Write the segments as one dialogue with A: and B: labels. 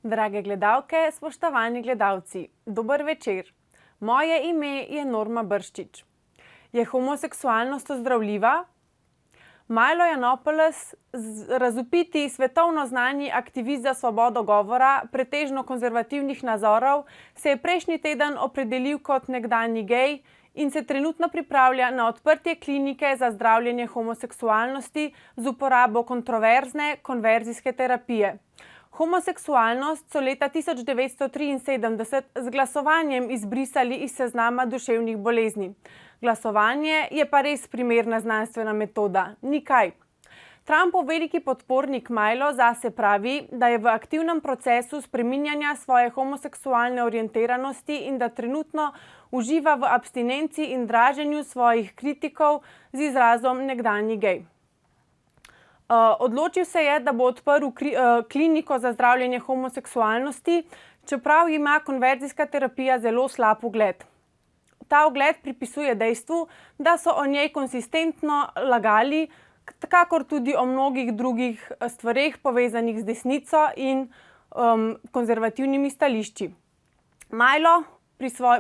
A: Drage gledalke, spoštovani gledalci, dober večer. Moje ime je Norma Brščič. Je homoseksualnost ozdravljiva? Milo Yiannopoulos, razvpiti svetovno znani aktivist za svobodo govora, pretežno konzervativnih nazorov, se je prejšnji teden opredelil kot nekdanji gej in se trenutno pripravlja na odprtje klinike za zdravljenje homoseksualnosti z uporabo kontroverzne konverzijske terapije. Homoseksualnost so leta 1973 z glasovanjem izbrisali iz seznama duševnih bolezni. Glasovanje je pa res primerna znanstvena metoda, ni kaj. Trumpov veliki podpornik Milo zase pravi, da je v aktivnem procesu spreminjanja svoje homoseksualne orientiranosti in da trenutno uživa v abstinenci in draženju svojih kritikov z izrazom nekdanji gej. Odločil se je, da bo odprl kliniko za zdravljenje homoseksualnosti, čeprav ima konverzijska terapija zelo slab ugled. Ta ugled pripisuje dejstvu, da so o njej konsistentno lagali, kakor tudi o mnogih drugih stvareh povezanih z desnico in konzervativnimi stališči. Milo,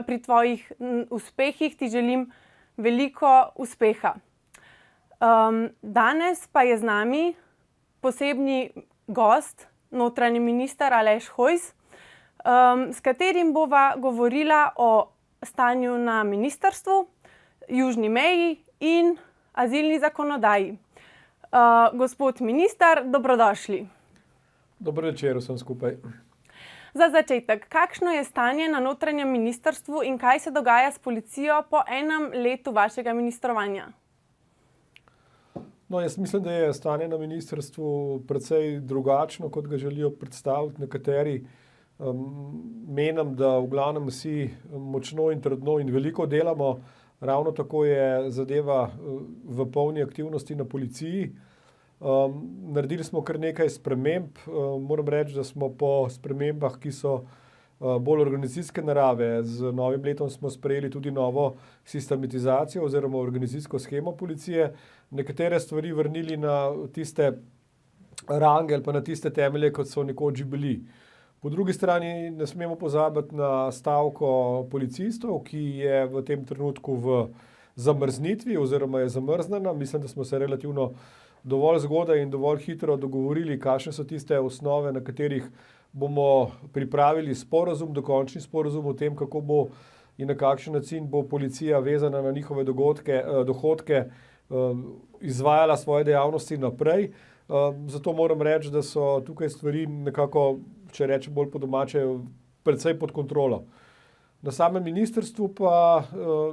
A: pri tvojih uspehih ti želim veliko uspeha. Danes pa je z nami posebni gost, notranji minister Aleš Hojs, s katerim bova govorila o stanju na ministrstvu, južni meji in azilni zakonodaji. Gospod minister, dobrodošli.
B: Dober večer vsem skupaj.
A: Za začetek, kakšno je stanje na notranjem ministrstvu in kaj se dogaja s policijo po enem letu vašega ministrovanja?
B: No, jaz mislim, da je stanje na ministrstvu precej drugačno, kot ga želijo predstaviti nekateri. Menim, da v glavnem vsi močno in trdno in veliko delamo. Ravno tako je zadeva v polni aktivnosti na policiji. Naredili smo kar nekaj sprememb. Moram reči, da smo po spremembah, ki so bolj organizacijske narave. Z novim letom smo sprejeli tudi novo sistematizacijo oziroma organizacijsko shemo policije. Nekatere stvari vrnili na tiste range ali pa na tiste temelje, kot so nekoč bili. Po drugi strani ne smemo pozabiti na stavko policistov, ki je v tem trenutku v zamrznitvi oziroma je zamrznjena. Mislim, da smo se relativno dovolj zgodaj in dovolj hitro dogovorili, kakšne so tiste osnove, na katerih bomo pripravili sporazum, dokončni sporazum o tem, kako bo in na kakšen način bo policija vezana na njihove dohodke izvajala svoje dejavnosti naprej. Zato moram reči, da so tukaj stvari nekako, če rečem bolj po domače, precej pod kontrolo. Na samem ministrstvu pa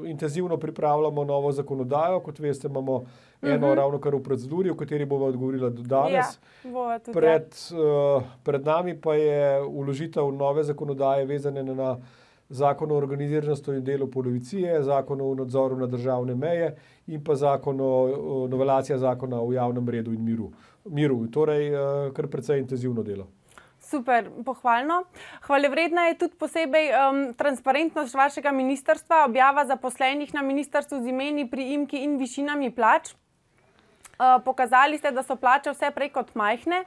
B: intenzivno pripravljamo novo zakonodajo. Kot veste, imamo eno ravno kar v proceduri, o kateri bova odgovorila do danes. Pred nami pa je vložitev nove zakonodaje vezane na Zakon o organiziranosti in delu policije, Zakon o nadzoru na državne meje in pa novelacija zakona o javnem redu in miru. Torej, kar precej intenzivno delo.
A: Super, pohvalno. Hvalevredna je tudi posebej transparentnost vašega ministrstva, objava zaposlenih na ministrstvu z imeni, priimki in višinami plač. Pokazali ste, da so plače vse prej kot majhne,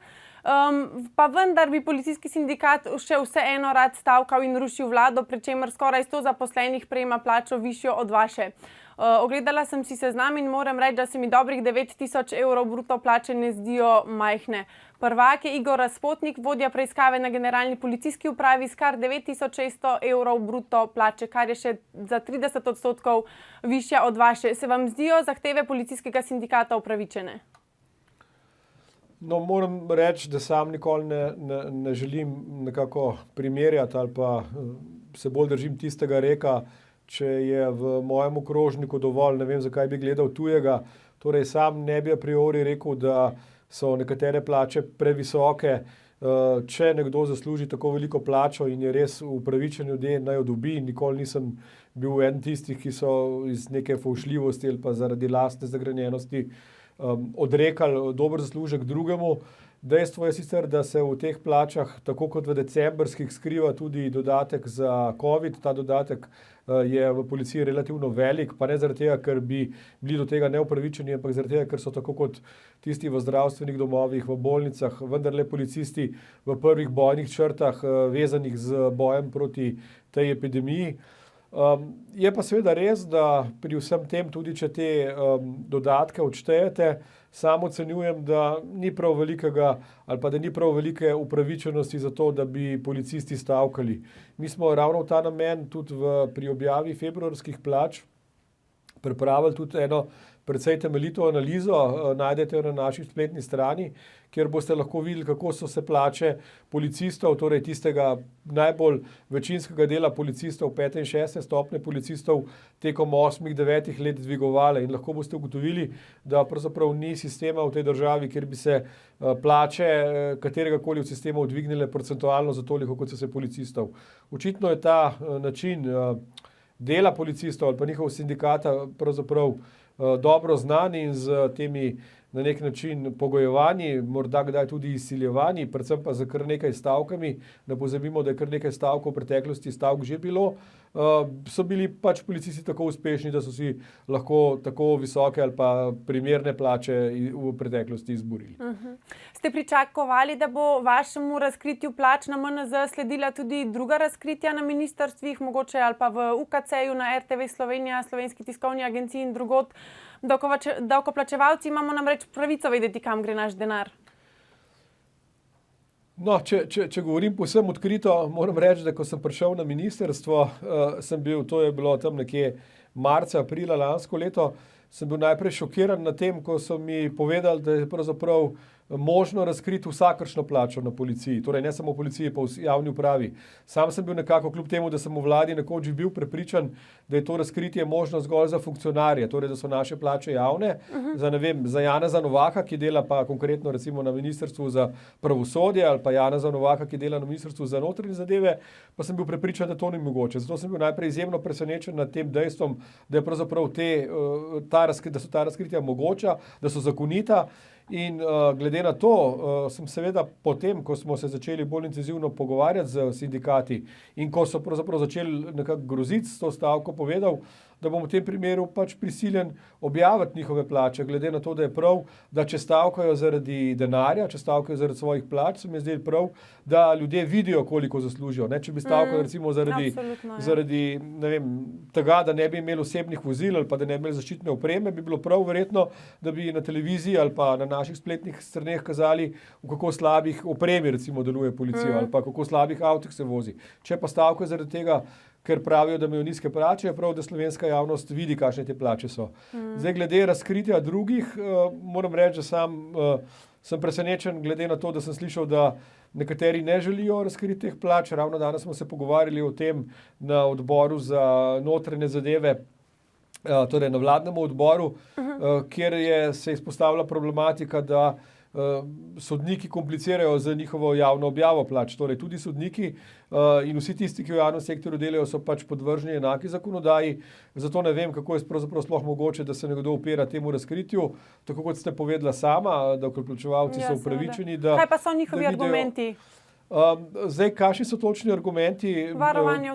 A: pa vendar bi policijski sindikat še vseeno rad stavkal in rušil vlado, pri čemer skoraj 100 zaposlenih prejema plačo višjo od vaše. Ogledala sem si seznam in moram reči, da se mi dobrih 9.000 evrov bruto plače ne zdijo majhne. Prvak je Igor Razpotnik, vodja preiskave na generalni policijski upravi s kar 9.600 evrov bruto plače, kar je še za 30% višja od vaše. Se vam zdijo zahteve policijskega sindikata upravičene?
B: No, moram reči, da sam nikoli ne želim nekako primerjati ali pa se bolj držim tistega reka, če je v mojem okrožniku dovolj, ne vem, zakaj bi gledal tujega. Torej, sam ne bi a priori rekel, da so nekatere plače previsoke. Če nekdo zasluži tako veliko plačo in je res upravičen ljudje, naj jo dobi. Nikoli nisem bil eden tistih, ki so iz neke fovšljivosti ali pa zaradi lastne zagrenjenosti odrekali dober zaslužek drugemu. Dejstvo je sicer, da se v teh plačah, tako kot v decembrskih, skriva tudi dodatek za COVID. Ta dodatek je v policiji relativno velik, pa ne zaradi tega, ker bi bili do tega neupravičeni, ampak zaradi tega, ker so tako kot tisti v zdravstvenih domovih, v bolnicah, vendarle policisti v prvih bojnih črtah, vezanih z bojem proti tej epidemiji. Je pa seveda res, da pri vsem tem, tudi če te dodatke odštejete, sam ocenjujem, da ni prav velikega ali pa da ni prav velike upravičenosti za to, da bi policisti stavkali. Mi smo ravno v ta namen tudi pri objavi februarskih plač pripravili tudi eno precej temeljito analizo, najdete jo na naši spletni strani, kjer boste lahko videli, kako so se plače policistov, torej tistega najbolj večinskega dela policistov, 5. in 6. stopnje policistov, tekom 8-9 let dvigovale. In lahko boste ugotovili, da pravzaprav ni sistema v tej državi, kjer bi se plače kateregakoli od sistemov dvignile procentualno za toliko, kot so se policistov. Očitno je ta način dela policistov ali pa njihov sindikata pravzaprav dobro znani in z temi na nek način pogojevanji, morda kdaj tudi izsiljevanji, predvsem pa za kar nekaj stavkami, ne pozabimo, da je kar nekaj stavkov v preteklosti stavk že bilo, so bili pač policisti tako uspešni, da so si lahko tako visoke ali pa primerne plače v preteklosti izborili.
A: Ste pričakovali, da bo vašemu razkritju plač na MNZ sledila tudi druga razkritja na ministrstvih, mogoče ali pa v UKC-ju, na RTV Slovenija, Slovenski tiskovni agenciji in drugod? Davkoplačevalci imamo namreč pravico vedeti, kam gre naš denar.
B: No, če govorim povsem odkrito, moram reči, da ko sem prišel na ministrstvo, to je bilo tam nekje marca, aprila lansko leto, sem bil najprej šokiran nad tem, ko so mi povedali, da je pravzaprav možno razkriti vsakršno plačo na policiji, torej ne samo v policiji, pa v javni upravi. Sam sem bil nekako, kljub temu, da sem v vladi nekoč bil prepričan, da je to razkritje možno zgolj za funkcionarje, torej da so naše plače javne, za Janeza Novaka, ki dela pa konkretno recimo na Ministrstvu za pravosodje, ali pa Janeza Novaka, ki dela na Ministrstvu za notranje zadeve, pa sem bil prepričan, da to ni mogoče. Zato sem bil najprej izjemno presenečen nad tem dejstvom, da je pravzaprav da so ta razkritja mogoča, da so zakonita. In glede na to sem seveda potem, ko smo se začeli bolj intenzivno pogovarjati z sindikati in ko so pravzaprav začeli nekako groziti s to stavko, povedal, da bom v tem primeru pač prisiljen objaviti njihove plače, glede na to, da je prav, da če stavkajo zaradi denarja, če stavkajo zaradi svojih plač, se mi zdi prav, da ljudje vidijo, koliko zaslužijo. Ne? Če bi stavkali recimo zaradi ne vem, tega, da ne bi imeli osebnih vozil ali pa da ne bi imeli zaščitne opreme, bi bilo prav verjetno, da bi na televiziji ali pa na naših spletnih straneh kazali, v kako slabih opremi recimo deluje policija ali pa kako slabih avtih se vozi. Če pa stavkajo zaradi tega, ker pravijo, da imajo nizke plače, je prav, da slovenska javnost vidi, kakšne te plače so. Zdaj, glede razkritja drugih, moram reči, da sem presenečen, glede na to, da sem slišal, da nekateri ne želijo razkriti teh plač. Ravno danes smo se pogovarjali o tem na odboru za notranje zadeve, torej na vladnem odboru, kjer se izpostavila problematika, da sodniki komplicirajo z njihovo javno objavo plač. Torej tudi sodniki in vsi tisti, ki v javnem sektorju delajo, so pač podvrženi enaki zakonodaji. Zato ne vem, kako je pravzaprav sploh mogoče, da se nekdo upira temu razkritju. Tako kot ste povedala sama, da davkoplačevalci so upravičeni.
A: Kaj pa so njihovi argumenti?
B: Zdaj, kakšni so točni argumenti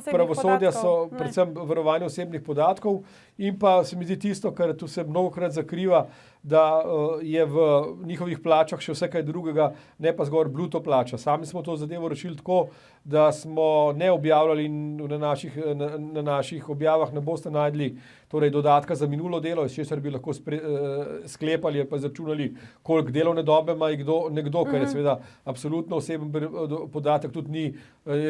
B: pravosodja, so predvsem varovanje osebnih podatkov in pa se mi zdi tisto, kar tu se mnogokrat zakriva, da je v njihovih plačah še vse kaj drugega, ne pa zgolj bruto plača. Sami smo to zadevo rešili tako, da smo ne objavljali na naših objavah, ne boste najdli torej dodatka za minulo delo, iz česar bi lahko sklepali ali pa izračunali, koliko delovne dobe ima nekdo, kar je seveda absolutno oseben podatek, tudi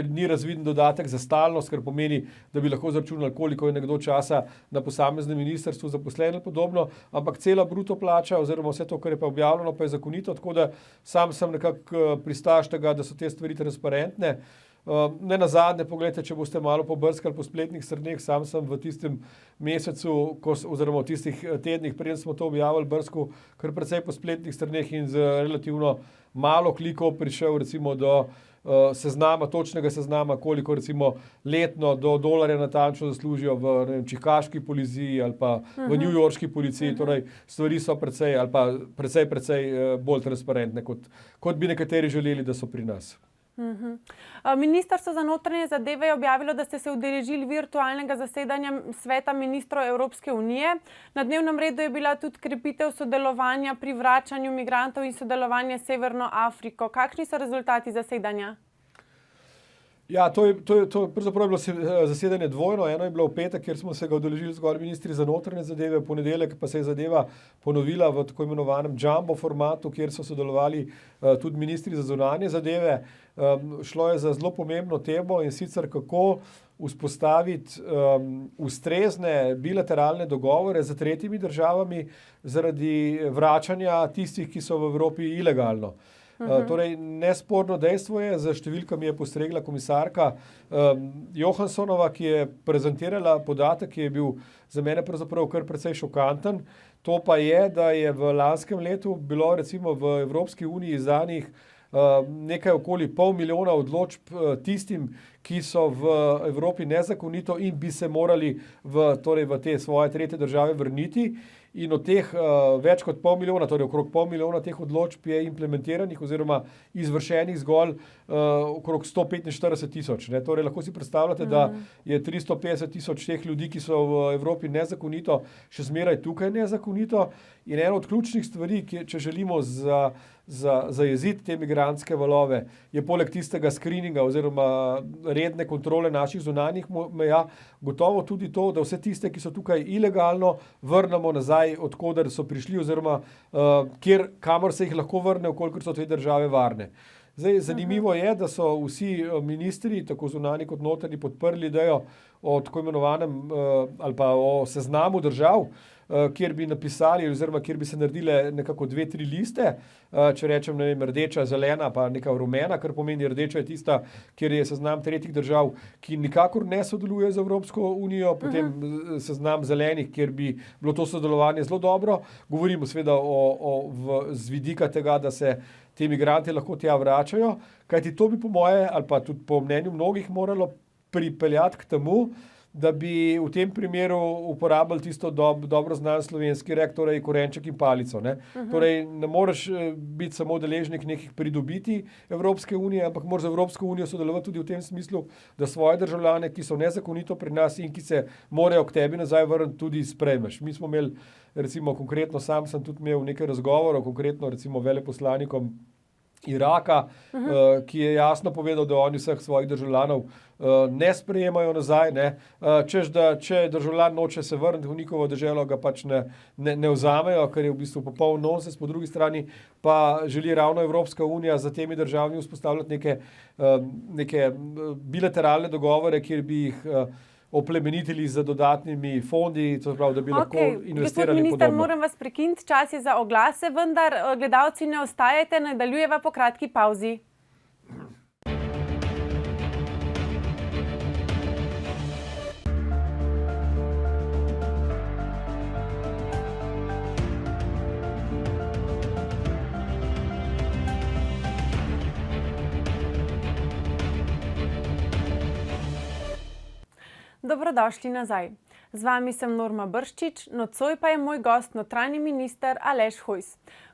B: ni razviden dodatek za stalnost, kar pomeni, da bi lahko izračunali, koliko je nekdo časa na posameznem ministrstvu zaposlen ali podobno, ampak cela bruto plača oziroma vse to, kar je pa objavljeno, pa je zakonito, tako da sam sem nekako pristaš tega, da so te stvari transparentne. Ne nazadnje, pogledajte, če boste malo pobrskali po spletnih straneh, sam sem v tistem mesecu, oziroma v tistih tednih, preden smo to objavili, brskal kar precej po spletnih straneh in z relativno malo klikov prišel recimo do seznama, točnega seznama, koliko recimo letno do dolarja natančno zaslužijo v ne vem, čikaški policiji ali pa v newyorški policiji. Torej, stvari so precej ali pa precej bolj transparentne, kot bi nekateri želeli, da so pri nas.
A: Ministrstvo za notranje zadeve je objavilo, da ste se udeležili virtualnega zasedanja Sveta ministrov Evropske unije. Na dnevnem redu je bila tudi krepitev sodelovanja pri vračanju migrantov in sodelovanje s Severno Afriko. Kakšni so rezultati zasedanja?
B: Ja, to pravzaprav je bilo zasedanje dvojno. Eno je bilo v petek, kjer smo se ga udeležili zgolj ministri za notranje zadeve, v ponedeljek pa se je zadeva ponovila v tako imenovanem jumbo formatu, kjer so sodelovali tudi ministri za zunanje zadeve. Šlo je za zelo pomembno temo, in sicer kako vzpostaviti ustrezne bilateralne dogovore z tretjimi državami zaradi vračanja tistih, ki so v Evropi ilegalno. Torej, nesporno dejstvo je, za številkami je postregla komisarka Johanssonova, ki je prezentirala podatek, ki je bil za mene pravzaprav kar precej šokanten. To pa je, da je v lanskem letu bilo recimo v Evropski uniji izdanih nekaj okoli 500 000 odločb tistim, ki so v Evropi nezakonito in bi se morali v te svoje tretje države vrniti. In od teh več kot 500 000, torej okrog 500 000 teh odločb je implementiranih oziroma izvršenih zgolj okrog 145 000. Torej lahko si predstavljate, da je 350 000 teh ljudi, ki so v Evropi nezakonito, še zmeraj tukaj nezakonito. In ena od ključnih stvari, če želimo zajeziti te migrantske valove, je poleg tistega screeninga oziroma redne kontrole naših zunanjih meja, gotovo tudi to, da vse tiste, ki so tukaj ilegalno, vrnemo nazaj, od koder so prišli oziroma kamor se jih lahko vrne, kolikor so te države varne. Zdaj, zanimivo je, da so vsi ministri, tako zunanji kot notranji, podprli idejo o tako imenovanem ali pa o seznamu držav, kjer bi napisali oziroma kjer bi se naredile nekako 2-3 liste, če rečem, ne vem, rdeča, zelena pa neka rumena, kar pomeni rdeča je tista, kjer je seznam tretjih držav, ki nikakor ne sodeluje z Evropsko unijo, potem seznam zelenih, kjer bi bilo to sodelovanje zelo dobro. Govorimo seveda z vidika tega, da se ti migranti lahko tja vračajo, kajti to bi po moje ali pa tudi po mnenju mnogih moralo pripeljati k temu, da bi v tem primeru uporabljali tisto dobro znan slovenski rek, torej korenček in palico. Torej, ne moreš biti samo deležnik nekih pridobiti Evropske unije, ampak moraš z Evropsko unijo sodelovati tudi v tem smislu, da svoje državljane, ki so nezakonito pri nas in ki se morajo k tebi nazaj vrniti, tudi sprejmeš. Mi smo imeli, recimo konkretno, sam sem tudi imel nekaj razgovorov, konkretno recimo veleposlanikom Iraka, ki je jasno povedal, da oni vseh svojih državljanov ne sprejemajo nazaj, češ da če državljan noče se vrniti v njihovo deželo, ga pač ne vzamejo, kar je v bistvu popoln nonsens. Po drugi strani pa želi ravno Evropska unija za temi državami vzpostavljati neke bilateralne dogovore, kjer bi jih oplemenitili z dodatnimi fondi, to pravi, da bi lahko investirali
A: minister,
B: podobno.
A: moram vas prekiniti, čas je za oglase, vendar gledalci ne ostajajte, nadaljujeva po kratki pauzi. Dobrodošli nazaj. Z vami sem Norma Brščič, nocoj pa je moj gost notranji minister Aleš Hojs.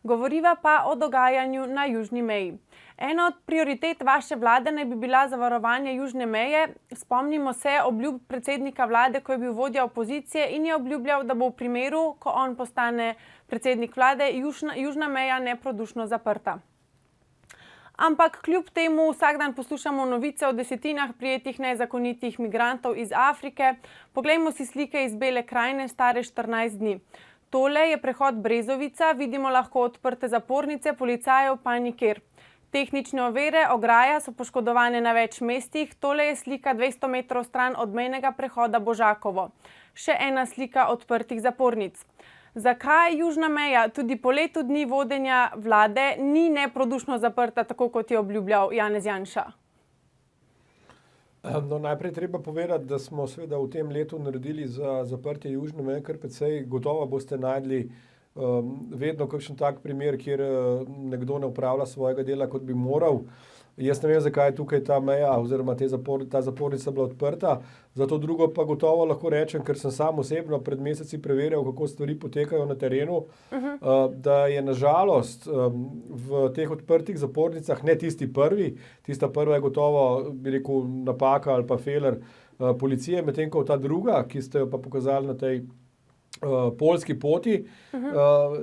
A: Govoriva pa o dogajanju na južni meji. Ena od prioritet vaše vlade naj bi bila zavarovanje južne meje. Spomnimo se obljub predsednika vlade, ko je bil vodja opozicije in je obljubljal, da bo v primeru, ko on postane predsednik vlade, južna meja neprodušno zaprta. Ampak kljub temu vsak dan poslušamo novice o desetinah prijetih nezakonitih migrantov iz Afrike. Poglejmo si slike iz Bele krajine, stare 14 dni. Tole je prehod Brezovica, vidimo lahko odprte zapornice, policajev pa nikjer. Tehnične ovire, ograja so poškodovane na več mestih. Tole je slika 200 metrov stran od mejnega prehoda Božakovo. Še ena slika odprtih zapornic. Zakaj južna meja tudi po letu dni vodenja vlade ni neprodušno zaprta, tako kot je obljubljal Janez Janša?
B: No, najprej treba povedati, da smo seveda v tem letu naredili za zaprtje južne meje kar precej. Gotovo boste najdli vedno kakšen tak primer, kjer nekdo ne opravlja svojega dela, kot bi moral. Jaz ne vem, zakaj je tukaj ta meja oziroma ta zapornica bila odprta. Za to drugo pa gotovo lahko rečem, ker sem sam osebno pred meseci preverjal, kako stvari potekajo na terenu, da je nažalost v teh odprtih zapornicah ne tisti prvi, tista prva je gotovo, bi rekel, napaka ali pa feler policije, medtem ko ta druga, ki ste jo pa pokazali na tej poljski poti,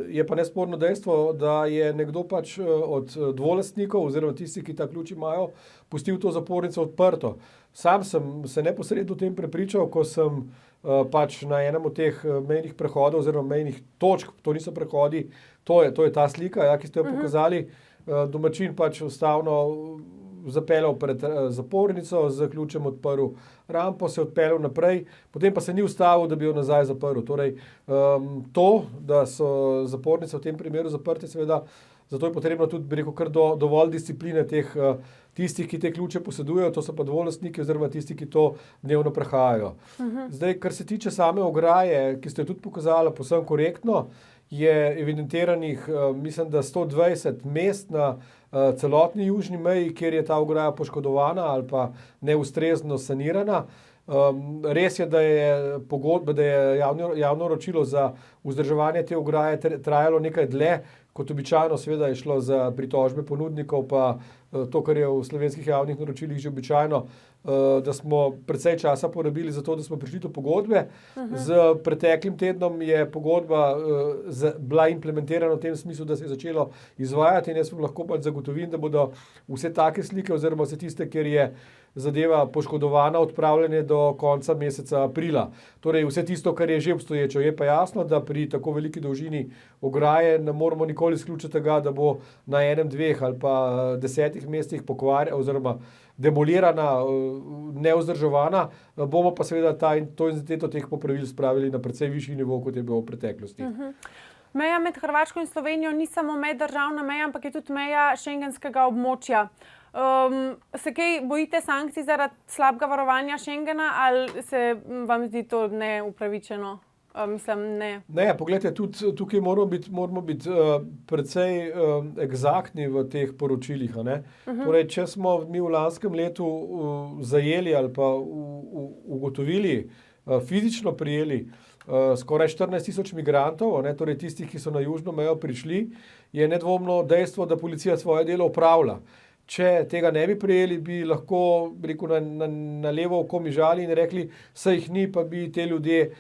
B: je pa nesporno dejstvo, da je nekdo pač od dvolastnikov oziroma tisti, ki ta ključ imajo, pustil to zapornico odprto. Sam sem se neposredno o tem prepričal, ko sem pač na enem od teh mejnih prehodov oziroma mejnih točk, to niso prehodi, to je ta slika, ja, ki ste jo pokazali, domačin pač ustavno zapeljal pred zapornico, z ključem odprl rampo, se odpeljal naprej, potem pa se ni ustavil, da bi jo nazaj zaprl. Torej, to, da so zapornice v tem primeru zaprte, seveda, zato je potrebno tudi, bi rekel, kar dovolj discipline teh tistih, ki te ključe posedujejo, to so pa dvolastniki oziroma tisti, ki to dnevno prehajajo. Zdaj, kar se tiče same ograje, ki ste jo tudi pokazali povsem korektno, je evidentiranih, mislim, da 120 mest na celotni južni meji, kjer je ta ograja poškodovana ali pa neustrezno sanirana. Res je, da je pogodba, da je javno naročilo za vzdrževanje te ograje trajalo nekaj dlje, kot običajno, seveda je šlo za pritožbe ponudnikov, pa to, kar je v slovenskih javnih naročilih že običajno, da smo precej časa porabili za to, da smo prišli do pogodbe. Z preteklim tednom je pogodba bila implementirana v tem smislu, da se je začelo izvajati in jaz vam lahko pač zagotovim, da bodo vse take slike oziroma vse tiste, kjer je zadeva poškodovana, odpravljene do konca meseca aprila. Torej vse tisto, kar je že obstoječo. Je pa jasno, da pri tako veliki dolžini ograje ne moramo nikoli izključiti tega, da bo na enem, dveh ali pa 10 mestih pokvarjena oziroma demolirana, nevzdrževana, bomo pa seveda to intenziteto teh popravil spravili na precej višji nivo, kot je bilo v preteklosti.
A: Meja med Hrvaško in Slovenijo ni samo meddržavna meja, ampak je tudi meja šengenskega območja. Se kaj bojite sankcij zaradi slabega varovanja Schengena ali se vam zdi to neupravičeno? Mislim, ne.
B: Ne, poglejte, tudi tukaj moramo biti precej eksaktni v teh poročilih. Torej, če smo mi v lanskem letu zajeli ali pa ugotovili, fizično prijeli skoraj 14,000 migrantov, torej tistih, ki so na južno mejo prišli, je nedvomno dejstvo, da policija svoje delo opravlja. Če tega ne bi prijeli, bi lahko rekel, na levo oko mižali in rekli, saj jih ni, pa bi te ljudje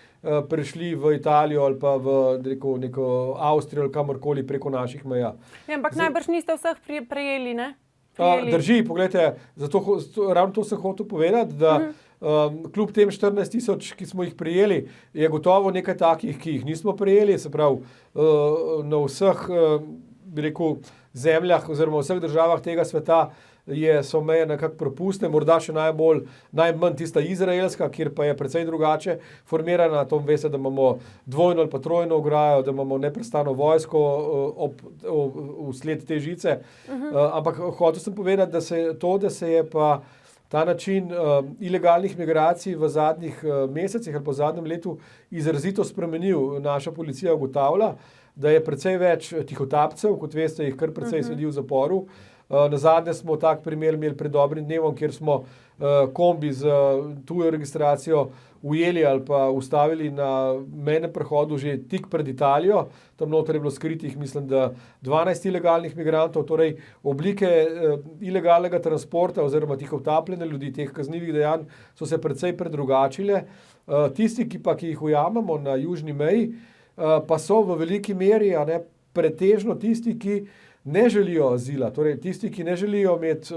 B: prišli v Italijo ali pa v neko Avstrijo ali kamorkoli preko naših meja.
A: Ja, ampak najbrž niste vseh prijeli, ne?
B: Drži, poglejte, ravno to sem hotel povedati, da kljub tem 14,000, ki smo jih prijeli, je gotovo nekaj takih, ki jih nismo prijeli, se pravi na vseh, bi rekel, zemljah oziroma v vseh državah tega sveta so meje nekako propustne, morda še najmanj tista izraelska, kjer pa je precej drugače formirana. To veste, da imamo dvojno ali pa trojno ograjo, da imamo neprestano vojsko vsled te žice. Ampak hotel sem povedati, da se je pa ta način ilegalnih migracij v zadnjih mesecih ali pa v zadnjem letu izrazito spremenil. Naša policija ugotavlja, da je precej več tihotapcev, kot veste, jih kar precej sedi v zaporu. Nazadnje smo tak primer imeli pred dobrim dnevom, kjer smo kombi z tujo registracijo ujeli ali pa ustavili na mejnem prehodu že tik pred Italijo. Tam noter je bilo skritih, mislim, da 12 ilegalnih migrantov, torej oblike ilegalnega transporta oziroma tihotapljenja ljudi, teh kaznivih dejanj so se precej predrugačile. Tisti, ki jih ujamemo na južni meji, pa so v veliki meri pretežno tisti, ki ne želijo azila, torej tisti, ki ne želijo imeti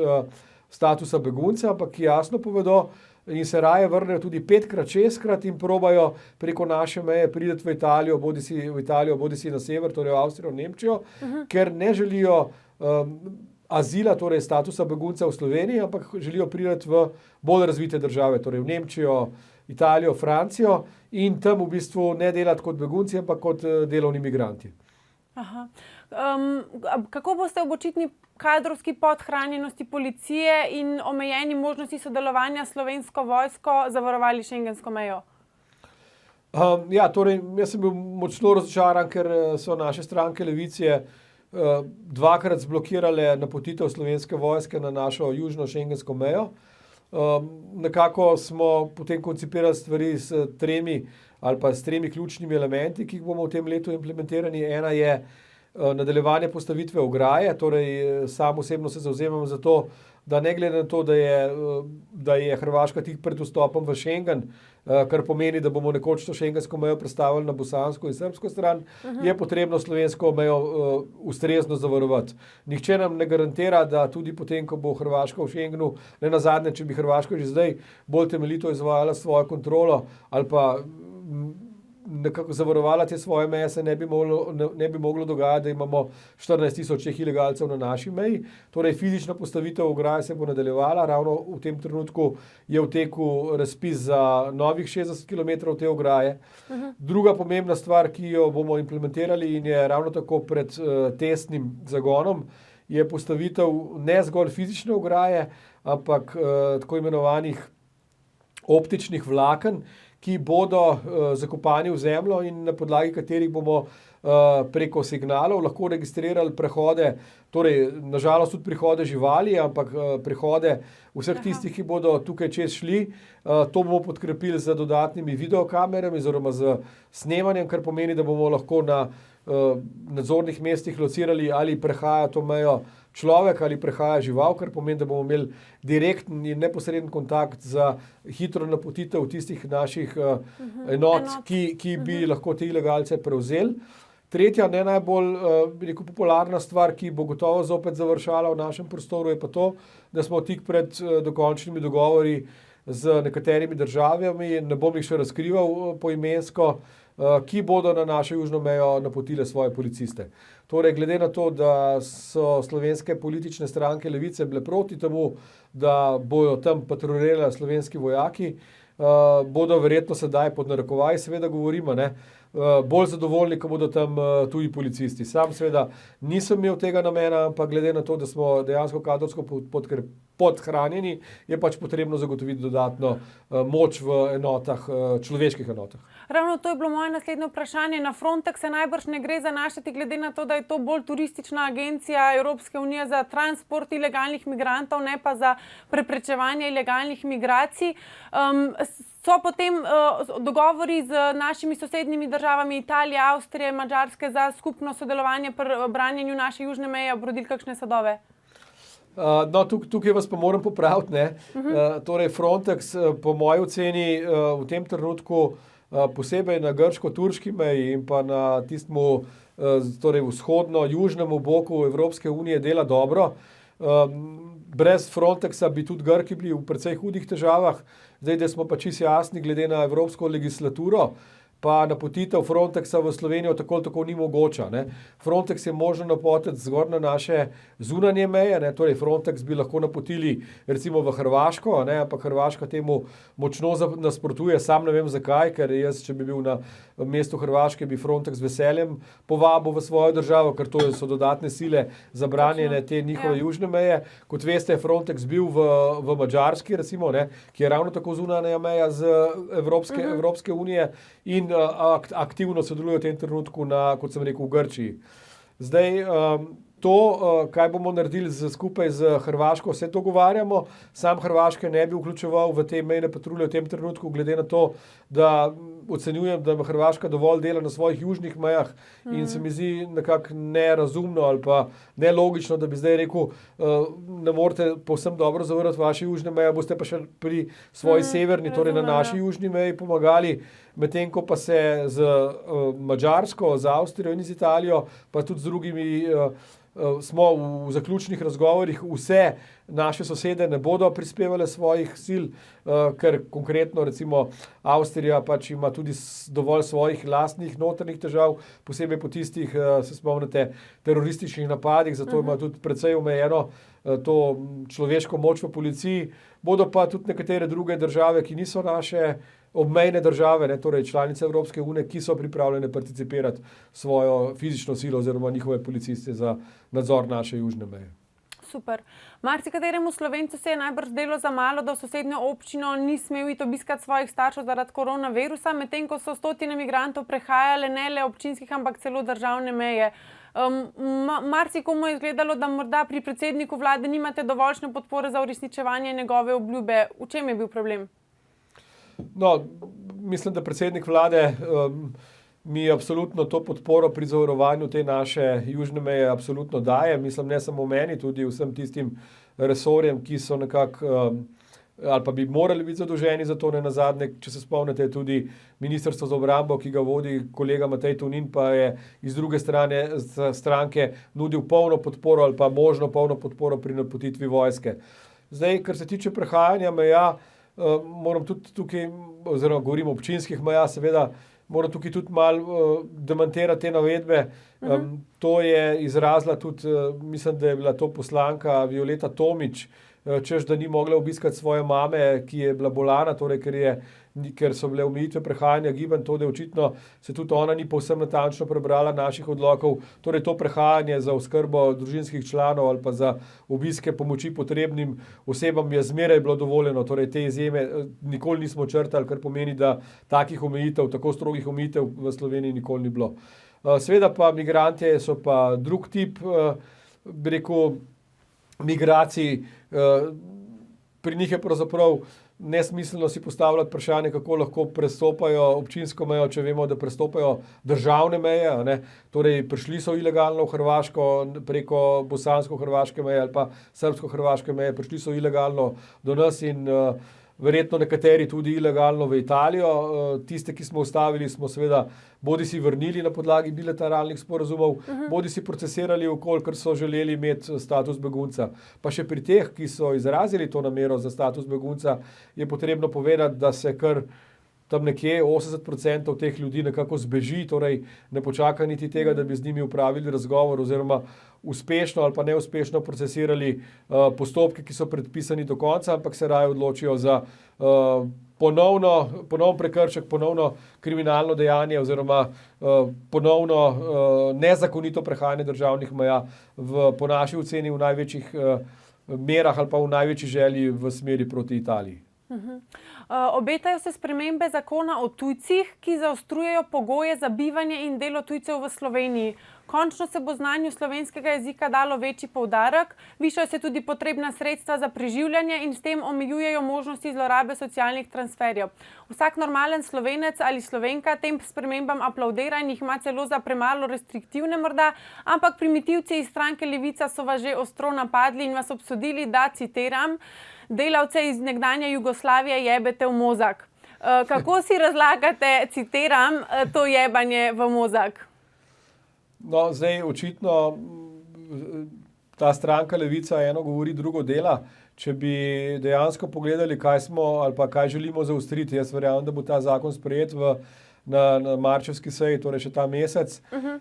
B: statusa begunca, ampak ki jasno povedo in se raje vrnejo tudi 5-krat, 6-krat in probajo preko naše meje priti v Italijo, bodisi na sever, torej v Avstrijo, Nemčijo, ker ne želijo azila, torej statusa begunca v Sloveniji, ampak želijo priti v bolj razvite države, torej v Nemčijo, Italijo, Francijo in tam v bistvu ne delati kot begunci, ampak kot delovni migranti.
A: Kako boste ob očitni kadrovski podhranjenosti policije in omejeni možnosti sodelovanja s Slovensko vojsko zavarovali šengensko mejo?
B: Torej, jaz sem bil močno razočaran, ker so naše stranke Levice dvakrat zblokirale napotitev Slovenske vojske na našo južno šengensko mejo. Nekako smo potem koncipirali stvari s tremi ključnimi elementi, ki jih bomo v tem letu implementirani. Ena je nadaljevanje postavitve ograje, torej sam osebno se zavzemam za to, da ne glede na to, da je Hrvaška tik pred vstopom v Schengen, kar pomeni, da bomo nekoč to šengensko mejo prestavili na bosansko in srbsko stran, je potrebno slovensko mejo ustrezno zavarovati. Nihče nam ne garantira, da tudi potem, ko bo Hrvaška v Schengenu, ne nazadnje, če bi Hrvaška že zdaj bolj temeljito izvajala svojo kontrolo ali pa nekako zavarovala te svoje meje, se ne bi moglo dogajati, da imamo 14.000 ilegalcev na naši meji. Torej, fizična postavitev ograje se bo nadaljevala. Ravno v tem trenutku je v teku razpis za novih 60 km te ograje. Druga pomembna stvar, ki jo bomo implementirali in je ravno tako pred testnim zagonom, je postavitev ne zgolj fizične ograje, ampak tako imenovanih optičnih vlaken, ki bodo zakopani v zemljo in na podlagi katerih bomo preko signalov lahko registrirali prehode, torej nažalost tudi prihode živali, ampak prihode vseh tistih, ki bodo tukaj čez šli. To bomo podkrepili z dodatnimi videokamerami oziroma z snemanjem, kar pomeni, da bomo lahko na nadzornih mestih locirali, ali prehaja to mejo človek ali prehaja žival, kar pomeni, da bomo imeli direkten in neposreden kontakt za hitro napotitev tistih naših enot, ki bi lahko te ilegalce prevzeli. Tretja, ne najbolj popularna stvar, ki bo gotovo zopet završala v našem prostoru, je pa to, da smo tik pred dokončnimi dogovori z nekaterimi državami, ne bom jih še razkrival poimensko, ki bodo na našo južno mejo napotile svoje policiste. Torej, glede na to, da so slovenske politične stranke levice bile proti temu, da bojo tam patrulirali slovenski vojaki, bodo verjetno sedaj pod narekovaji, seveda govorimo, bolj zadovoljni, ko bodo tam tuji policisti. Sam seveda nisem imel tega namena, ampak glede na to, da smo dejansko kadrovsko podhranjeni, je pač potrebno zagotoviti dodatno moč v enotah, človeških enotah.
A: Ravno to je bilo moje naslednje vprašanje. Na Frontex se najbrž ne gre zanašati, glede na to, da je to bolj turistična agencija Evropske unije za transport ilegalnih migrantov, ne pa za preprečevanje ilegalnih migracij. So potem dogovori z našimi sosednjimi državami Italije, Avstrije, Madžarske za skupno sodelovanje pri branjenju naše južne meje obrodili kakšne sadove?
B: No, tukaj vas pa moram popraviti. Torej, Frontex po moji oceni v tem trenutku posebej na grško-turški meji in pa na tistemu torej vzhodno-južnemu boku Evropske unije dela dobro. Brez Frontexa bi tudi Grki bili v precej hudih težavah. Zdaj, da smo pa čisto jasni glede na evropsko legislaturo, pa napotitev Frontexa v Slovenijo tako ni mogoča. Frontex je možno napotiti zgolj na naše zunanje meje, torej Frontex bi lahko napotili recimo v Hrvaško, ampak Hrvaška temu močno nasprotuje, sam ne vem zakaj, ker jaz, če bi bil na mestu Hrvaške, bi Frontex veseljem povabil v svojo državo, ker to so dodatne sile za branjenje te njihove južne meje. Kot veste, je Frontex bil v Madžarski, recimo, ki je ravno tako zunanja meja z Evropske unije in aktivno sodelujo v tem trenutku kot sem rekel, v Grčiji. Zdaj, to, kaj bomo naredili skupaj z Hrvaško, se dogovarjamo. Sam Hrvaške ne bi vključeval v te mejne patrulje v tem trenutku, glede na to, da ocenjujem, da ima Hrvaška dovolj dela na svojih južnih mejah in se mi zdi nekako nerazumno ali pa nelogično, da bi zdaj rekel, ne morete povsem dobro zavrati vaše južne meje, boste pa še pri svoji severni, torej na naši južni meji pomagali, medtem ko pa se z Madžarsko, z Avstrijo in z Italijo, pa tudi z drugimi smo v zaključnih razgovorih, vse naše sosede ne bodo prispevale svojih sil, ker konkretno recimo Avstrija pač ima tudi dovolj svojih lastnih notranjih težav, posebej po tistih, se spomnite, terorističnih napadih, zato ima tudi precej omejeno to človeško moč v policiji. Bodo pa tudi nekatere druge države, ki niso naše obmejne države, torej članice Evropske unije, ki so pripravljene participirati svojo fizično silo oziroma njihove policiste za nadzor naše južne meje.
A: Super. Marsikateremu Slovencu se je najbrž zdelo za malo, da v sosednjo občino ni smel iti obiskat svojih staršev zaradi koronavirusa, medtem ko so stotine migrantov prehajale ne le občinskih, ampak celo državne meje. Marsikomu je izgledalo, da morda pri predsedniku vlade nimate dovoljšne podpore za uresničevanje njegove obljube. V čem je bil problem?
B: No, mislim, da predsednik vlade mi absolutno to podporo pri zavarovanju te naše južne meje absolutno daje. Mislim, ne samo meni, tudi vsem tistim resorjem, ki so nekako ali pa bi morali biti zadolženi za to, ne nazadnje, če se spomnite, tudi Ministrstvo za obrambo, ki ga vodi kolega Matej Tonin, pa je iz druge stranke nudil polno podporo ali pa možno polno podporo pri napotitvi vojske. Zdaj, kar se tiče prehajanja meja, moram tudi tukaj, oziroma govorim o občinskih meja, seveda, moram tukaj tudi malo demantirati te navedbe. To je izrazila tudi, mislim, da je bila to poslanka Violeta Tomić, češ, da ni mogla obiskati svoje mame, ki je bila bolana, torej ker so bile omejitve prehajanja gibanj, to, da očitno se tudi ona ni povsem natančno prebrala naših odlokov. Torej to prehajanje za oskrbo družinskih članov ali pa za obiske pomoči potrebnim osebam je zmeraj bilo dovoljeno. Torej te izjeme nikoli nismo črtali, kar pomeni, da takih omejitev, tako strogih omejitev v Sloveniji nikoli ni bilo. Seveda pa migrante so pa drug tip, bi rekel, migracij. Pri njih je pravzaprav nesmiselno si postavljati vprašanje, kako lahko prestopajo občinsko mejo, če vemo, da prestopajo državne meje, ne? Torej prišli so ilegalno v Hrvaško preko bosansko-hrvaške meje ali pa srbsko-hrvaške meje, prišli so ilegalno do nas in verjetno nekateri tudi ilegalno v Italijo. Tiste, ki smo ustavili, smo seveda bodi si vrnili na podlagi bilateralnih sporazumov, bodi si procesirali ker so želeli imeti status begunca. Pa še pri teh, ki so izrazili to namero za status begunca, je potrebno povedati, da se kar tam nekje 80% teh ljudi nekako zbeži, torej ne počaka niti tega, da bi z njimi upravili razgovor oziroma uspešno ali pa neuspešno procesirali postopke, ki so predpisani do konca, ampak se raje odločijo za ponovno prekršek, ponovno kriminalno dejanje oziroma ponovno nezakonito prehajanje državnih meja po naši oceni v največjih merah ali pa v največji želji v smeri proti Italiji.
A: Obetajo se spremembe zakona o tujcih, ki zaostrujejo pogoje za bivanje in delo tujcev v Sloveniji. Končno se bo znanju slovenskega jezika dalo večji poudarek, višajo se tudi potrebna sredstva za preživljanje in s tem omejujejo možnosti zlorabe socialnih transferjev. Vsak normalen Slovenec ali Slovenka tem spremembam aplavdira in jih ima celo za premalo restriktivne morda, ampak primitivci iz stranke Levica so vas že ostro napadli in vas obsodili, da, citiram, delavce iz nekdanje Jugoslavije jebete v mozak. Kako si razlagate, citiram, to jebanje v mozak?
B: No, zdaj očitno ta stranka Levica eno govori, drugo dela. Če bi dejansko pogledali, kaj smo ali pa kaj želimo zaostriti, jaz verjamem, da bo ta zakon sprejet na marčevski seji, torej še ta mesec,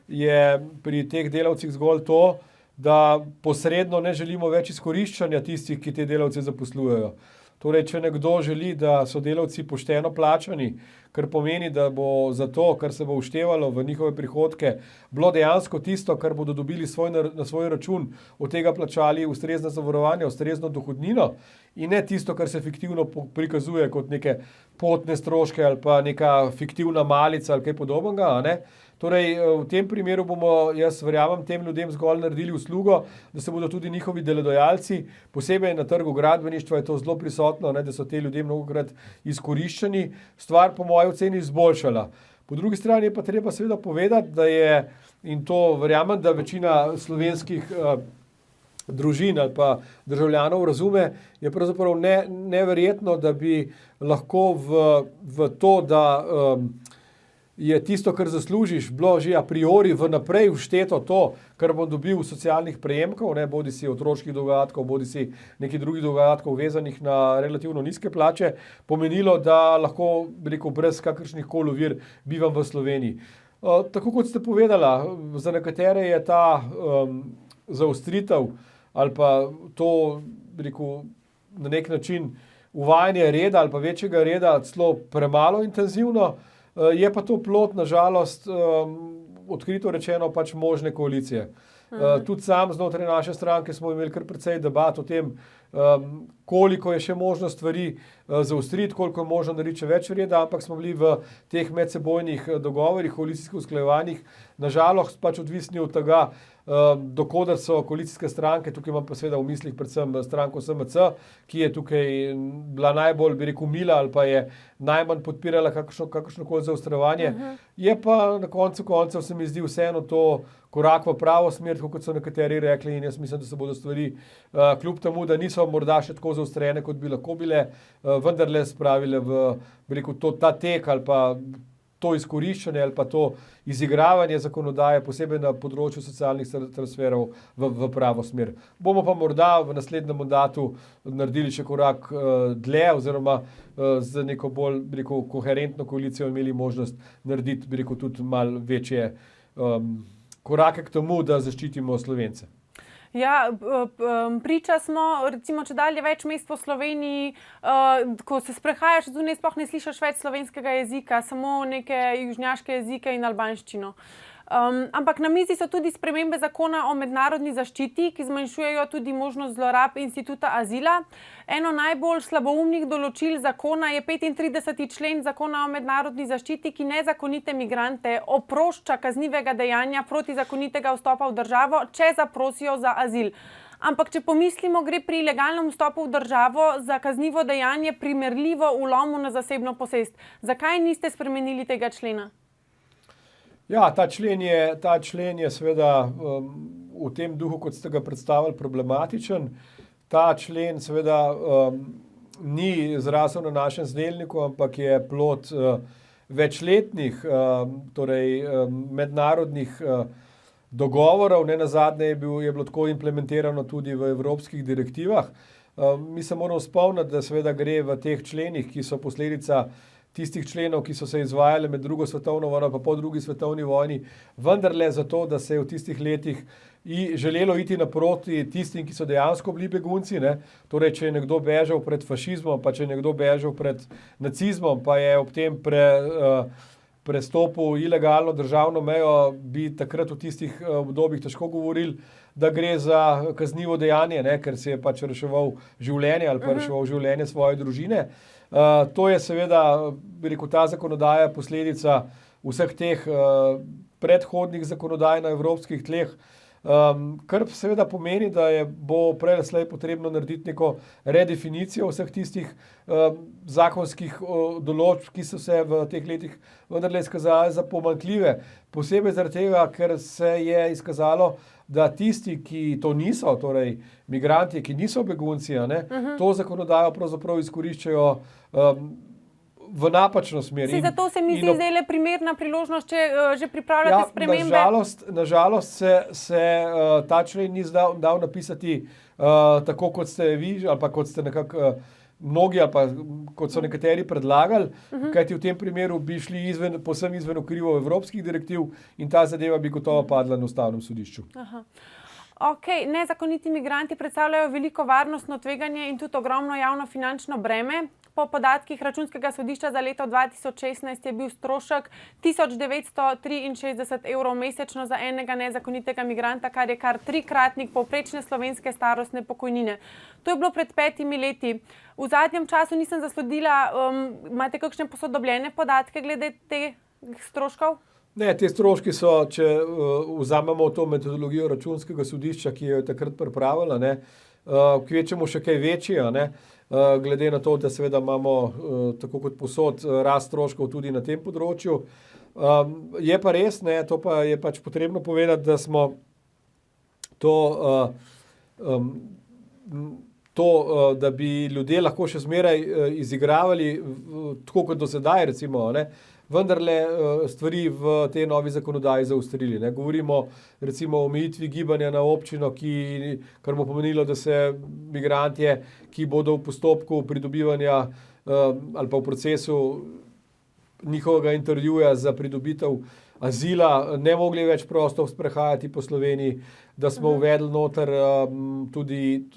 B: je pri teh delavcih zgolj to, da posredno ne želimo več izkoriščanja tistih, ki te delavce zaposlujejo. Torej, če nekdo želi, da so delavci pošteno plačani, kar pomeni, da bo za to, kar se bo vštevalo v njihove prihodke, bilo dejansko tisto, kar bodo dobili na svoj račun, od tega plačali ustrezna zavarovanja, ustrezno dohodnino in ne tisto, kar se fiktivno prikazuje kot neke potne stroške ali pa neka fiktivna malica ali kaj podobnega, ne? Torej, v tem primeru bomo, jaz verjamem, tem ljudem zgolj naredili uslugo, da se bodo tudi njihovi delodajalci, posebej na trgu gradbeništva je to zelo prisotno, ne, da so te ljudje mnogokrat izkoriščeni, stvar po moji oceni izboljšala. Po drugi strani je pa treba seveda povedati, da je, in to verjamem, da večina slovenskih družin ali pa državljanov razume, je pravzaprav neverjetno, da bi lahko v to, da je tisto, kar zaslužiš, bilo že a priori vnaprej všteto to, kar bom dobil socialnih prejemkov, ne, bodi si otroških dodatkov, bodi si nekih drugih dodatkov vezanih na relativno nizke plače, pomenilo, da lahko, bi rekel, brez kakršnih koli ovir bivam v Sloveniji. Tako kot ste povedala, za nekatere je ta zaostritev ali pa to, bi rekel, na nek način uvajanje reda ali pa večjega reda celo premalo intenzivno. Je pa to plod, nažalost, odkrito rečeno, pač možne koalicije. Tudi sam znotraj naše stranke smo imeli kar precej debat o tem, koliko je še možno stvari zaostriti, koliko je možno narediti še več reda, ampak smo bili v teh medsebojnih dogovorih, koalicijskih usklajevanjih, nažalost pač odvisni od tega, dokodar so koalicijske stranke, tukaj imam pa seveda v mislih predvsem stranko SMC, ki je tukaj bila najbolj, bi rekel, mila ali pa je najmanj podpirala kakršnokoli zaostrovanje. Je pa na koncu koncev se mi zdi vseeno to korak v pravo smer, kot so nekateri rekli, in jaz mislim, da se bodo stvari, kljub temu, da niso morda še tako zaostrene, kot bi lahko bile, vendarle spravile v, bi rekel, ta tek ali pa to izkoriščanje ali pa to izigravanje zakonodaje, posebej na področju socialnih transferov v pravo smer. Bomo pa morda v naslednjem mandatu naredili še korak dlje oziroma z neko bolj, bi rekel, koherentno koalicijo imeli možnost narediti, bi rekel, tudi malo večje korake k temu, da zaščitimo Slovence.
A: Ja, priča smo, recimo, če dalje več mest po Sloveniji, ko se sprehajaš zunaj, sploh ne slišiš več slovenskega jezika, samo neke južnjaške jezike in albanščino. Ampak na mizi so tudi spremembe zakona o mednarodni zaščiti, ki zmanjšujejo tudi možnost zlorab instituta azila. Eno najbolj slaboumnih določil zakona je 35. člen zakona o mednarodni zaščiti, ki nezakonite migrante oprošča kaznivega dejanja protizakonitega vstopa v državo, če zaprosijo za azil. Ampak če pomislimo, gre pri ilegalnem vstopu v državo za kaznivo dejanje primerljivo vlomu na zasebno posest. Zakaj niste spremenili tega člena?
B: Ja, ta člen je seveda v tem duhu, kot ste ga predstavili, problematičen. Ta člen seveda ni zrasel na našem zelniku, ampak je plod večletnih, torej mednarodnih dogovorov. Nenazadnje je bilo tako implementirano tudi v evropskih direktivah. Mi se moramo spomniti, da seveda gre v teh členih, ki so posledica tistih členov, ki so se izvajali med drugo svetovno vojno pa po drugi svetovni vojni, vendarle zato, da se je v tistih letih želelo iti naproti tistim, ki so dejansko bili begunci, ne. Torej, če je nekdo bežal pred fašizmom, pa če je nekdo bežal pred nacizmom, pa je ob tem prestopil ilegalno državno mejo, bi takrat v tistih obdobjih težko govorili, da gre za kaznivo dejanje, ne, ker si je pač reševal življenje ali pa reševal življenje svoje družine. To je seveda, bi rekel, ta zakonodaja posledica vseh teh predhodnih zakonodaj na evropskih tleh, kar seveda pomeni, da bo prej ali slej potrebno narediti neko redefinicijo vseh tistih zakonskih določb, ki so se v teh letih vendarle izkazali za pomanjkljive. Posebej zaradi tega, ker se je izkazalo, da tisti, ki to niso, torej migranti, ki niso begunci, to zakonodajo pravzaprav izkoriščajo v napačno smer.
A: Zato se mi zdi zdajle primerna priložnost, če že pripravljate spremembe.
B: Nažalost se ta člen ni dal napisati tako, kot ste vi, ali pa kot ste nekako mnogi, ali pa kot so nekateri predlagali, kajti v tem primeru bi šli povsem izven okvirov evropskih direktiv in ta zadeva bi gotovo padla na ustavnem sodišču.
A: Okay. Nezakoniti migranti predstavljajo veliko varnostno tveganje in tudi ogromno javnofinančno breme. Po podatkih Računskega sodišča za leto 2016 je bil strošek 1963 evrov mesečno za enega nezakonitega migranta, kar je kar 3-kratnik povprečne slovenske starostne pokojnine. To je bilo pred 5 leti. V zadnjem času nisem zasledila, imate kakšne posodobljene podatke glede teh stroškov?
B: Ne, te stroški so, če vzamemo to metodologijo Računskega sodišča, ki jo je takrat pripravila, kvečemo še kaj večji, glede na to, da seveda imamo tako kot posod rast stroškov tudi na tem področju. Je pa res, to pa je pač potrebno povedati, da smo da bi ljudje lahko še zmeraj izigravali, tako kot do sedaj recimo, vendarle stvari v tej novi zakonodaji zaostrili. Govorimo recimo o omejitvi gibanja na občino, kar bo pomenilo, da se migrantje, ki bodo v postopku pridobivanja ali pa v procesu njihovega intervjuja za pridobitev azila, ne mogli več prosto sprehajati po Sloveniji, da smo uvedli noter tudi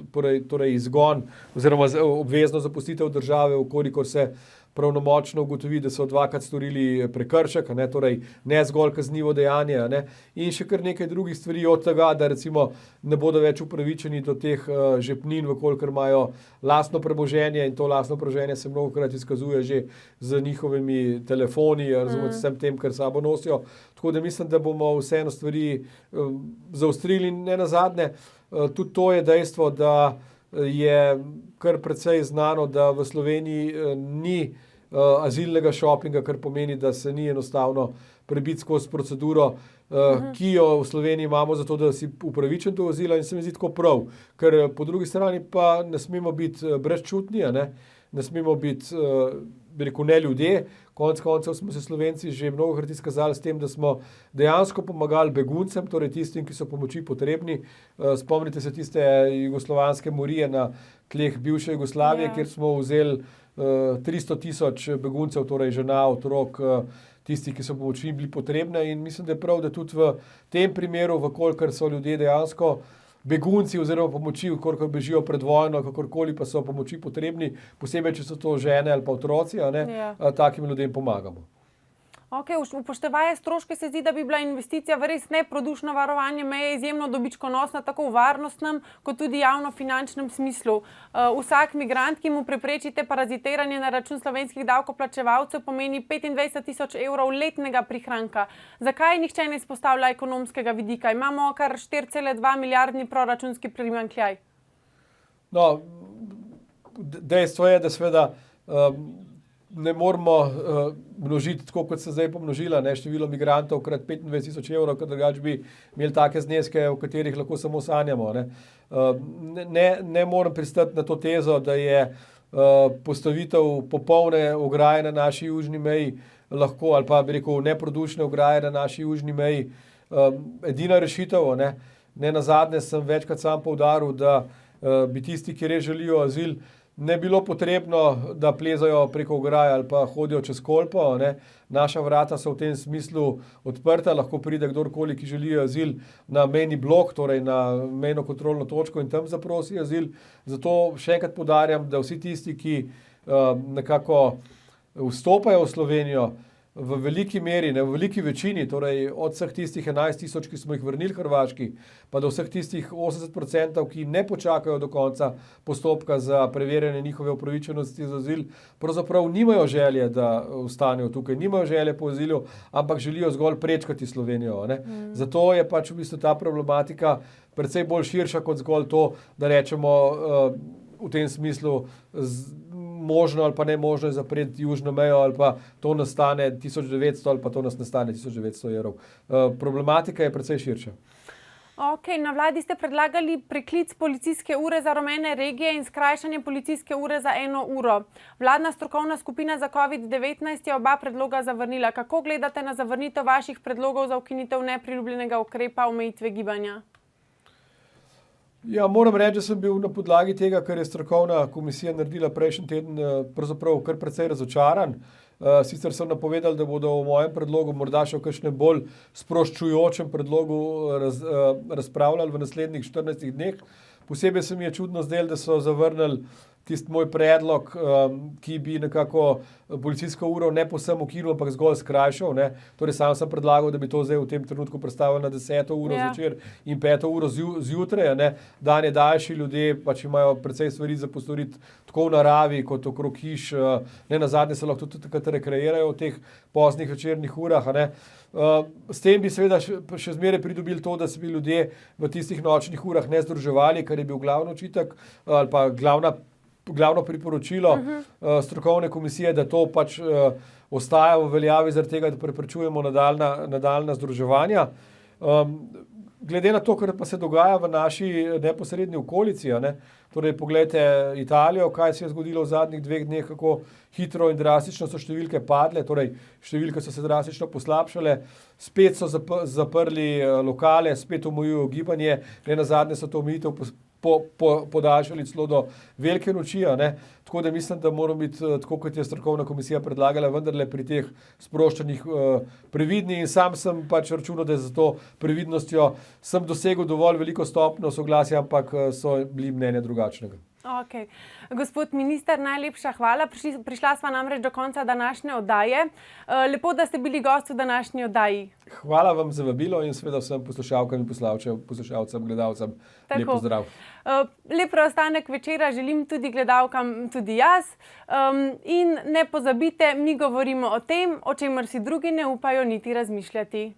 B: torej izgon oziroma obvezno zapustitev države, v kolikor se pravnomočno ugotovi, da so dvakrat storili prekršek, torej ne zgolj kaznivo dejanje, in še kar nekaj drugih stvari od tega, da recimo ne bodo več upravičeni do teh žepnin, vkolikor imajo lastno premoženje, in to lastno premoženje se mnogokrat izkazuje že z njihovimi telefoni, razumete, vsem tem, kar sabo nosijo. Tako da mislim, da bomo vseeno stvari zaostrili, in ne nazadnje. Tudi to je dejstvo, da je kar precej znano, da v Sloveniji ni azilnega šopinga, kar pomeni, da se ni enostavno prebiti skozi proceduro, ki jo v Sloveniji imamo zato, da si upravičen do azila, in se mi zdi tako prav. Ker po drugi strani pa ne smemo biti brezčutni, ne smemo biti, ne ljudje. Konec koncev smo se Slovenci že mnogokrat izkazali s tem, da smo dejansko pomagali beguncem, torej tistim, ki so pomoči potrebni. Spomnite se tiste jugoslovanske morije na tleh bivše Jugoslavije, kjer smo vzeli 300,000 beguncev, torej žena, otrok, tistih, ki so pomoči bili potrebne, in mislim, da je prav, da tudi v tem primeru, vkolikor so ljudje dejansko begunci oziroma pomoči, kolikor bežijo pred vojno, kakorkoli pa so pomoči potrebni, posebej, če so to žene ali pa otroci, takim ljudem pomagamo.
A: Upoštevaje stroške se zdi, da bi bila investicija v res neprodušno varovanje meje izjemno dobičkonosna, tako v varnostnem, kot tudi javno-finančnem smislu. Vsak migrant, ki mu preprečite parazitiranje na račun slovenskih davkoplačevalcev, pomeni 25,000 evrov letnega prihranka. Zakaj nihče ne izpostavlja ekonomskega vidika? Imamo kar 4,2 milijardni proračunski primanjkljaj.
B: No, dejstvo je, da seveda ne moramo množiti tako, kot se zdaj pomnožila, število migrantov krat 25,000 evrov, ker drugače bi imeli take zneske, o katerih lahko samo sanjamo. Ne morem pristati na to tezo, da je postavitev popolne ograje na naši južni meji lahko, ali pa bi rekel neprodušne ograje na naši južni meji, edina rešitev. Ne nazadnje sem večkrat sam poudaril, da bi tisti, ki res želijo azil, ne bilo potrebno, da plezajo preko ograje ali pa hodijo čez Kolpo. Naša vrata so v tem smislu odprta, lahko pride kdorkoli, ki želi azil, na mejni blok, torej na mejno kontrolno točko, in tam zaprosi azil. Zato še enkrat poudarjam, da vsi tisti, ki nekako vstopajo v Slovenijo, v veliki meri, v veliki večini, torej od vseh tistih 11,000, ki smo jih vrnili Hrvaški, pa do vseh tistih 80%, ki ne počakajo do konca postopka za preverjanje njihove upravičenosti za azil, pravzaprav nimajo želje, da ostanejo tukaj, nimajo želje po azilu, ampak želijo zgolj prečkati Slovenijo. Zato je pač v bistvu ta problematika precej bolj širša kot zgolj to, da rečemo v tem smislu možno ali pa ne možno zapreti južno mejo, ali pa to nastane 1900 ali pa to nas nastane 1900 evrov. Problematika je precej širša.
A: Na vladi ste predlagali preklic policijske ure za rumene regije in skrajšanje policijske ure za 1 uro. Vladna strokovna skupina za COVID-19 je oba predloga zavrnila. Kako gledate na zavrnitev vaših predlogov za ukinitev nepriljubljenega ukrepa omejitve gibanja?
B: Ja, moram reči, da sem bil na podlagi tega, kar je strokovna komisija naredila prejšnji teden, pravzaprav kar precej razočaran. Sicer so napovedali, da bodo o mojem predlogu, morda še o kakšnem bolj sproščujočem predlogu razpravljali v naslednjih 14 dneh. Posebej se mi je čudno zdelo, da so zavrnili tisti moj predlog, ki bi nekako policijsko uro ne povsem ukinil, ampak zgolj skrajšal. Torej sam sem predlagal, da bi to zdaj v tem trenutku prestavili na 10. uro zvečer in 5. uro zjutraj. Dan je daljši, ljudje pač imajo precej stvari za postoriti tako v naravi kot okrog hiš. Ne nazadnje se lahko tudi takrat rekreirajo v teh poznih večernih urah. S tem bi seveda še zmeraj pridobili to, da se bi ljudje v tistih nočnih urah ne združevali, kar je bil glavni očitek ali pa glavno priporočilo strokovne komisije, da to pač ostaja v veljavi zaradi tega, da preprečujemo nadaljnja združevanja. Glede na to, kar pa se dogaja v naši neposredni okolici, torej poglejte Italijo, kaj se je zgodilo v zadnjih 2 dneh, kako hitro in drastično so številke padle, torej številke so se drastično poslabšale, spet so zaprli lokale, spet omejujejo gibanje, ne nazadnje so to omejitev podaljšali celo do velike noči. Tako da mislim, da moramo biti, tako kot je strokovna komisija predlagala, vendarle pri teh sproščanjih previdni, in sam sem pač računal, da za to previdnostjo sem dosegel dovolj veliko stopnjo soglasja, ampak so bili mnenja drugačnega.
A: Okay. Gospod minister, najlepša hvala. Prišla sva namreč do konca današnje oddaje. Lepo, da ste bili gost v današnji oddaji.
B: Hvala vam za vabilo in seveda vsem poslušalkam in poslušalcem, gledalcem. Lep pozdrav.
A: Lep preostanek večera želim tudi gledalkam, tudi jaz. In ne pozabite, mi govorimo o tem, o čemer si drugi ne upajo niti razmišljati.